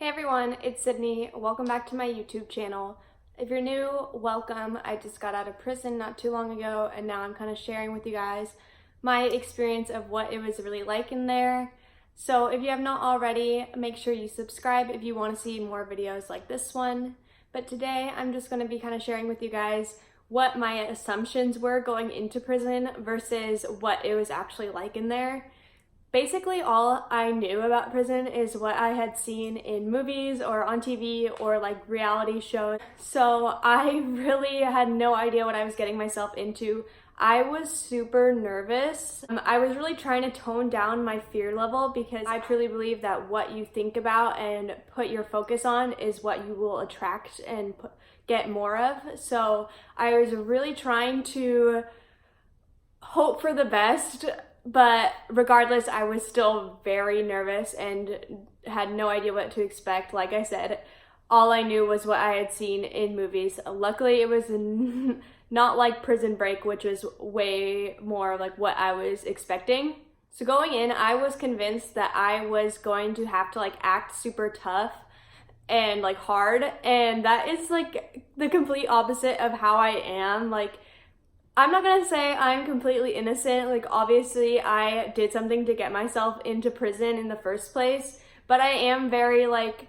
Hey everyone, it's Sydney. Welcome back to my YouTube channel. If you're new, welcome. I just got out of prison not too long ago and now I'm kind of sharing with you guys my experience of what it was really like in there. So if you have not already, make sure you subscribe if you want to see more videos like this one. But today I'm just going to be kind of sharing with you guys what my assumptions were going into prison versus what it was actually like in there. Basically, all I knew about prison is what I had seen in movies or on TV or like reality shows. So I really had no idea what I was getting myself into. I was super nervous. I was really trying to tone down my fear level because I truly believe that what you think about and put your focus on is what you will attract and get more of. So I was really trying to hope for the best. But regardless, I was still very nervous and had no idea what to expect. Like I said, all I knew was what I had seen in movies. Luckily, it was not like Prison Break, which was way more like what I was expecting. So going in, I was convinced that I was going to have to like act super tough and like hard. And that is like the complete opposite of how I am. Like, I'm not gonna say I'm completely innocent. Like, obviously I did something to get myself into prison in the first place, but I am very like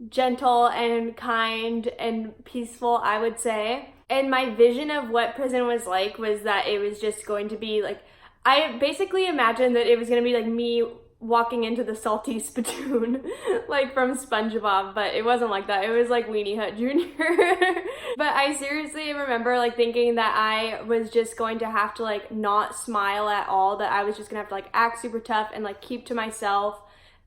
gentle and kind and peaceful, I would say. And my vision of what prison was like was that it was just going to be like, I basically imagined that it was gonna be like me walking into the salty spittoon like from SpongeBob, but it wasn't like that. It was like Weenie Hut Jr. But I seriously remember like thinking that I was just going to have to like not smile at all, that I was just gonna have to like act super tough and like keep to myself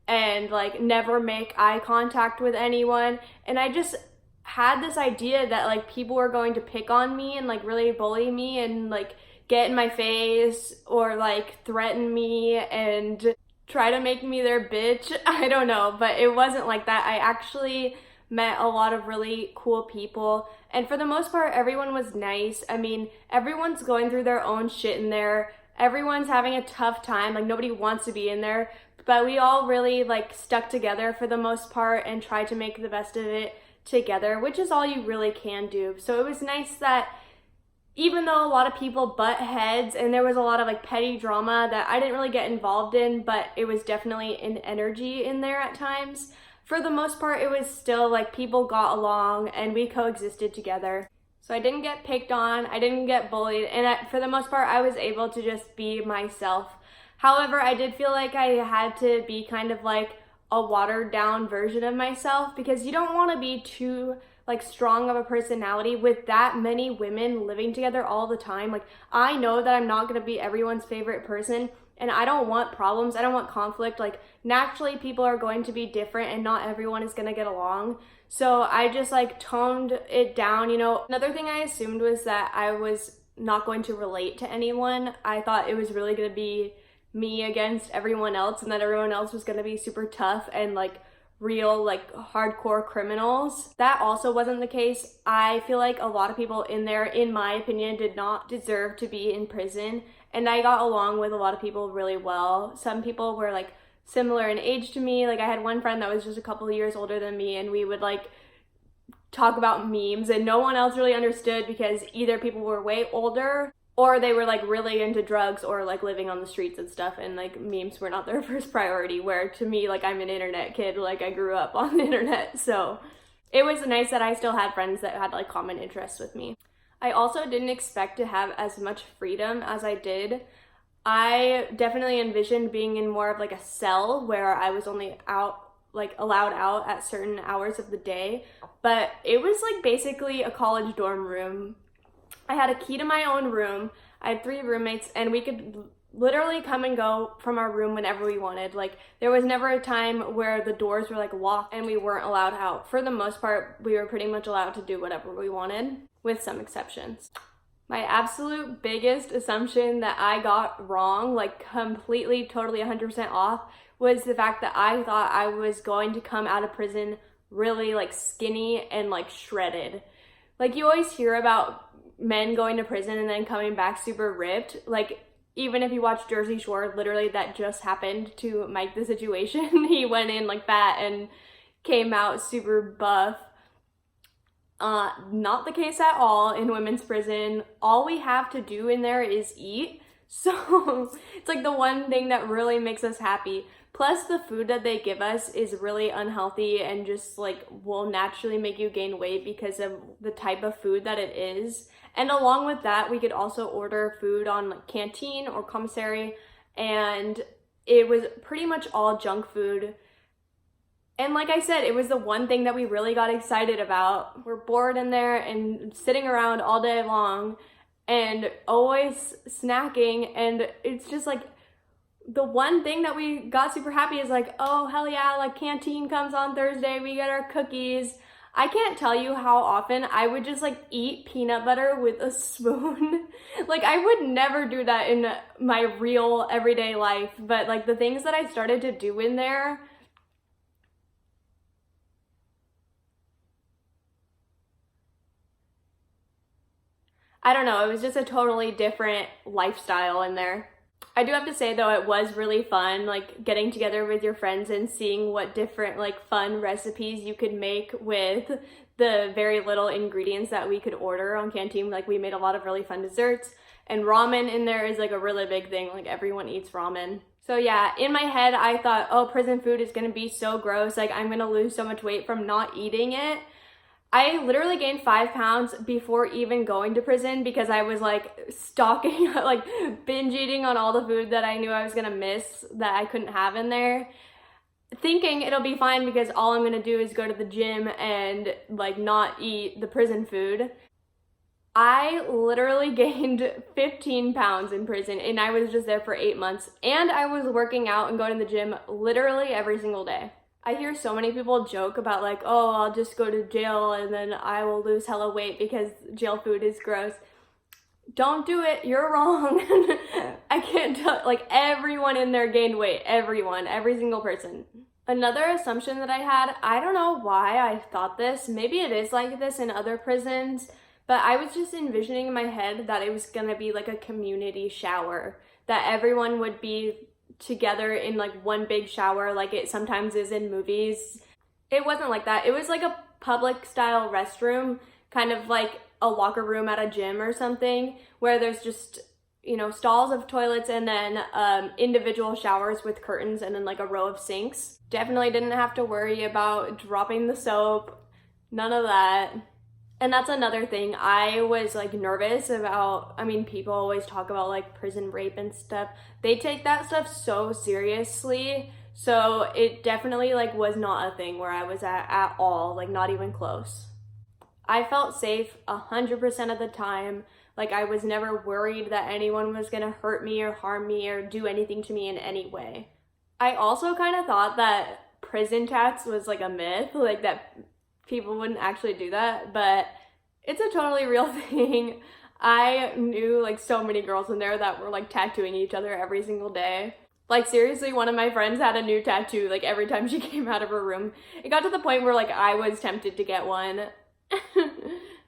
and like never make eye contact with anyone. And I just had this idea that like people were going to pick on me and like really bully me and like get in my face or like threaten me and try to make me their bitch. I don't know, but it wasn't like that. I actually met a lot of really cool people, and for the most part, everyone was nice. I mean, everyone's going through their own shit in there. Everyone's having a tough time. Like, nobody wants to be in there, but we all really like stuck together for the most part and tried to make the best of it together, which is all you really can do. So it was nice that even though a lot of people butt heads and there was a lot of like petty drama that I didn't really get involved in, but it was definitely an energy in there at times, for the most part it was still like people got along and we coexisted together. So I didn't get picked on, I didn't get bullied, and for the most part I was able to just be myself. However, I did feel like I had to be kind of like a watered down version of myself, because you don't want to be too like strong of a personality with that many women living together all the time. Like, I know that I'm not going to be everyone's favorite person, and I don't want problems. I don't want conflict. Like, naturally people are going to be different and not everyone is going to get along. So I just like toned it down, you know. Another thing I assumed was that I was not going to relate to anyone. I thought it was really going to be me against everyone else, and that everyone else was going to be super tough and like real like hardcore criminals. That also wasn't the case. I feel like a lot of people in there, in my opinion, did not deserve to be in prison, and I got along with a lot of people really well. Some people were like similar in age to me. Like, I had one friend that was just a couple of years older than me, and we would like talk about memes, and no one else really understood because either people were way older or they were like really into drugs or like living on the streets and stuff, and like memes were not their first priority, where to me, like, I'm an internet kid, like I grew up on the internet. So it was nice that I still had friends that had like common interests with me. I also didn't expect to have as much freedom as I did. I definitely envisioned being in more of like a cell where I was only out, like allowed out at certain hours of the day, but it was like basically a college dorm room. I had a key to my own room. I had 3 roommates, and we could literally come and go from our room whenever we wanted. Like, there was never a time where the doors were like locked and we weren't allowed out. For the most part, we were pretty much allowed to do whatever we wanted, with some exceptions. My absolute biggest assumption that I got wrong, like completely, totally 100% off, was the fact that I thought I was going to come out of prison really like skinny and like shredded. Like, you always hear about men going to prison and then coming back super ripped. Like, even if you watch Jersey Shore, literally that just happened to Mike the Situation. He went in like fat and came out super buff. Not the case at all in women's prison. All we have to do in there is eat. So it's like the one thing that really makes us happy. Plus the food that they give us is really unhealthy and just like will naturally make you gain weight because of the type of food that it is. And along with that, we could also order food on like Canteen or commissary, and it was pretty much all junk food. And like I said, it was the one thing that we really got excited about. We're bored in there and sitting around all day long and always snacking, and it's just like the one thing that we got super happy is like, oh hell yeah, like Canteen comes on Thursday, we get our cookies. I can't tell you how often I would just like eat peanut butter with a spoon. Like I would never do that in my real everyday life, but like the things that I started to do in there, I don't know, it was just a totally different lifestyle in there. I do have to say though, it was really fun, like getting together with your friends and seeing what different like fun recipes you could make with the very little ingredients that we could order on Canteen. Like we made a lot of really fun desserts, and ramen in there is like a really big thing. Like everyone eats ramen. So yeah, in my head, I thought, oh, prison food is gonna be so gross. Like I'm gonna lose so much weight from not eating it. I literally gained 5 pounds before even going to prison because I was like stocking, like binge eating on all the food that I knew I was gonna miss that I couldn't have in there, thinking it'll be fine because all I'm gonna do is go to the gym and like not eat the prison food. I literally gained 15 pounds in prison, and I was just there for 8 months, and I was working out and going to the gym literally every single day. I hear so many people joke about like, oh, I'll just go to jail and then I will lose hella weight because jail food is gross. Don't do it, you're wrong. I can't tell, like everyone in there gained weight, everyone, every single person. Another assumption that I had, I don't know why I thought this, maybe it is like this in other prisons, but I was just envisioning in my head that it was gonna be like a community shower, that everyone would be together in like one big shower like it sometimes is in movies. It wasn't like that. It was like a public style restroom, kind of like a locker room at a gym or something, where there's just, you know, stalls of toilets and then individual showers with curtains and then like a row of sinks. Definitely didn't have to worry about dropping the soap, none of that. And that's another thing. I was like nervous about, I mean, people always talk about like prison rape and stuff. They take that stuff so seriously. So it definitely like was not a thing where I was at all, like not even close. I felt safe 100% of the time. Like I was never worried that anyone was gonna hurt me or harm me or do anything to me in any way. I also kind of thought that prison tats was like a myth, like that people wouldn't actually do that, but it's a totally real thing. I knew like so many girls in there that were like tattooing each other every single day. Like seriously, one of my friends had a new tattoo like every time she came out of her room. It got to the point where like I was tempted to get one.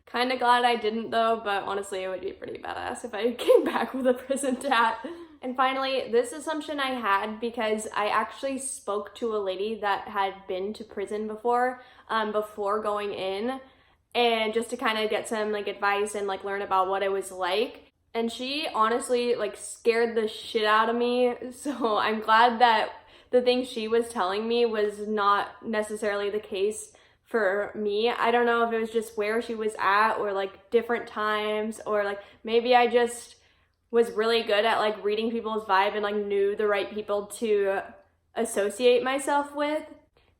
Kind of glad I didn't though, but honestly it would be pretty badass if I came back with a prison tat. And finally, this assumption I had because I actually spoke to a lady that had been to prison before going in, and just to kind of get some like advice and like learn about what it was like. And she honestly like scared the shit out of me. So I'm glad that the thing she was telling me was not necessarily the case for me. I don't know if it was just where she was at or like different times, or like maybe I just was really good at like reading people's vibe and like knew the right people to associate myself with.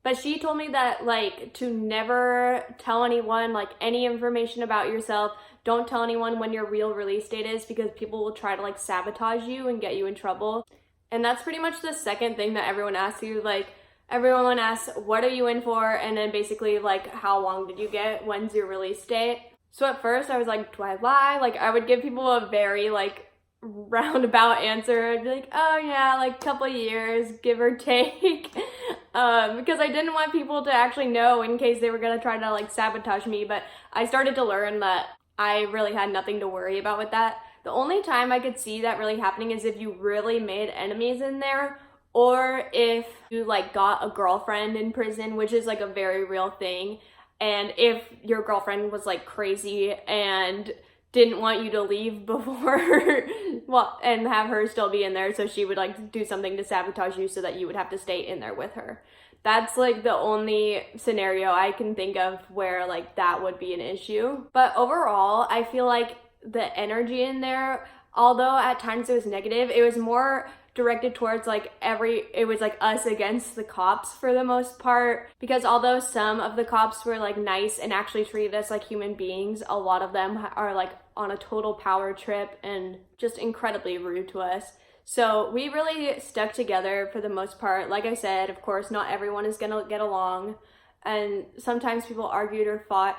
But she told me that like to never tell anyone like any information about yourself. Don't tell anyone when your real release date is because people will try to like sabotage you and get you in trouble. And that's pretty much the second thing that everyone asks you. Like everyone asks, what are you in for? And then basically like, how long did you get? When's your release date? So at first I was like, do I lie? Like I would give people a very like roundabout answer. I'd be like, oh yeah, like couple years, give or take. Because I didn't want people to actually know in case they were gonna try to like sabotage me. But I started to learn that I really had nothing to worry about with that. The only time I could see that really happening is if you really made enemies in there, or if you like got a girlfriend in prison, which is like a very real thing, and if your girlfriend was like crazy and didn't want you to leave before well, and have her still be in there, so she would like do something to sabotage you so that you would have to stay in there with her. That's like the only scenario I can think of where like that would be an issue. But overall, I feel like the energy in there, although at times it was negative, it was more directed towards like it was like us against the cops for the most part, because although some of the cops were like nice and actually treated us like human beings, a lot of them are like on a total power trip and just incredibly rude to us. So we really stuck together for the most part. Like I said, of course, not everyone is gonna get along, and sometimes people argued or fought.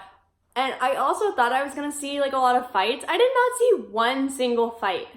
And I also thought I was gonna see like a lot of fights. I did not see one single fight.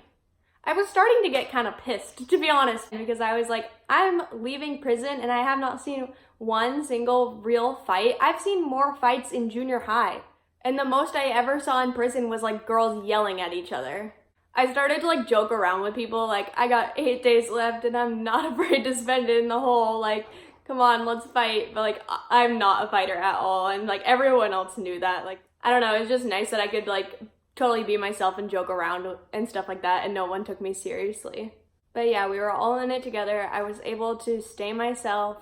I was starting to get kind of pissed, to be honest, because I was like, I'm leaving prison and I have not seen one single real fight. I've seen more fights in junior high, and the most I ever saw in prison was like girls yelling at each other. I started to like joke around with people, like, I got 8 days left and I'm not afraid to spend it in the hole, like, come on, let's fight. But like, I'm not a fighter at all, and like everyone else knew that. Like, I don't know, it was just nice that I could like totally be myself and joke around and stuff like that, and no one took me seriously. But yeah, we were all in it together. I was able to stay myself.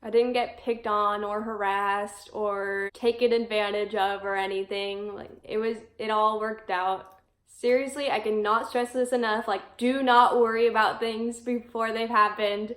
I didn't get picked on or harassed or taken advantage of or anything. Like, it all worked out. Seriously, I cannot stress this enough. Like, do not worry about things before they've happened.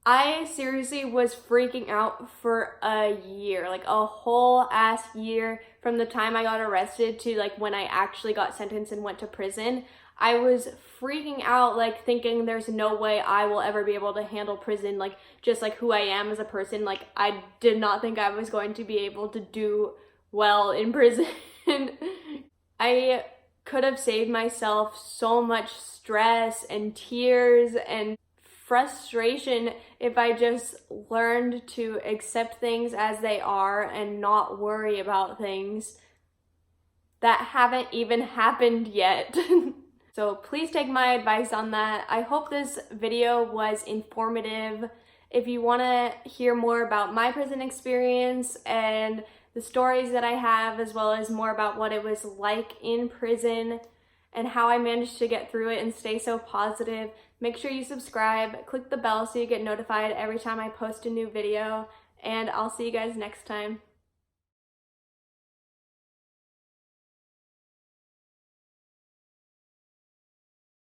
I seriously was freaking out for a year, like a whole ass year, from the time I got arrested to like when I actually got sentenced and went to prison. I was freaking out, like thinking there's no way I will ever be able to handle prison, like just like who I am as a person. Like, I did not think I was going to be able to do well in prison. I could have saved myself so much stress and tears and frustration if I just learned to accept things as they are and not worry about things that haven't even happened yet. So please take my advice on that. I hope this video was informative. If you want to hear more about my prison experience and the stories that I have, as well as more about what it was like in prison and how I managed to get through it and stay so positive, make sure you subscribe, click the bell so you get notified every time I post a new video, and I'll see you guys next time.